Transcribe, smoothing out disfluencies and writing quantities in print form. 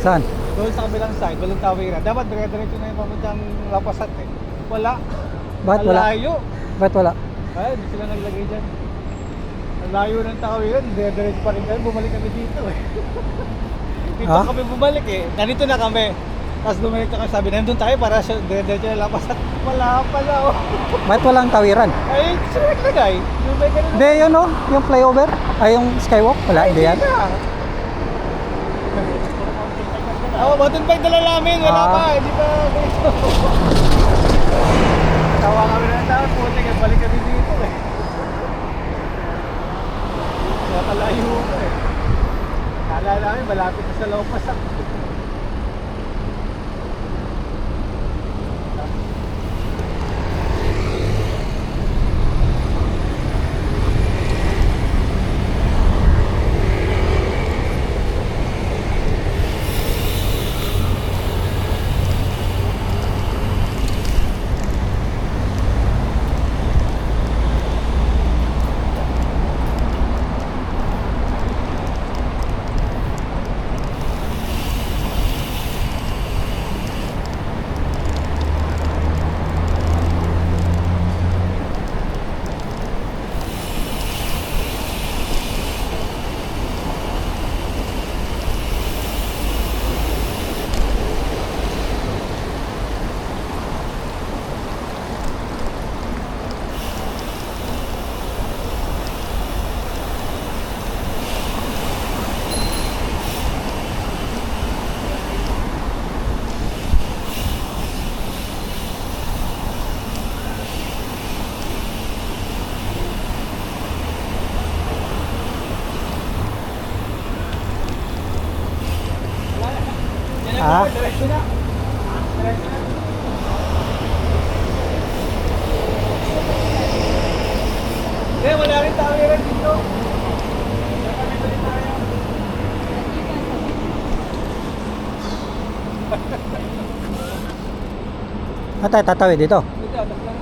Saan? Doon sa kabilang side, walang tawiran. Dapat dire-diretso na yung papuntang Lapasat eh. Wala. Bakit wala? Malayo. Bakit wala? Ay, hindi sila naglagay dyan. Ang layo ng tawiran, dire-diretso pa rin kami. Bumalik kami dito eh. Dito Ah? kami bumalik eh. Nandito na kami. Tapos bumalik na kami, sabi, nandun tayo para sa dire-diretso na Lapasat. Wala pala oh. Bakit walang tawiran? Ay, sila naglagay. Yung may ganun. Hindi, yun oh, yung flyover. Ay, yung skywalk. Wala, hindi yan. Oo, mountain bike dala namin, wala Ah. pa, hindi pa dito. Tawa kami ng tao, puti ka, balik kami dito eh. Nakalayo ko eh. Kala namin, malapit na sa Lapasat. Ah. Diretso na. Diretso na. Eh, wala rin tawiran dito. Kami tayo. At tayo tatawid dito. Dito, tapos lang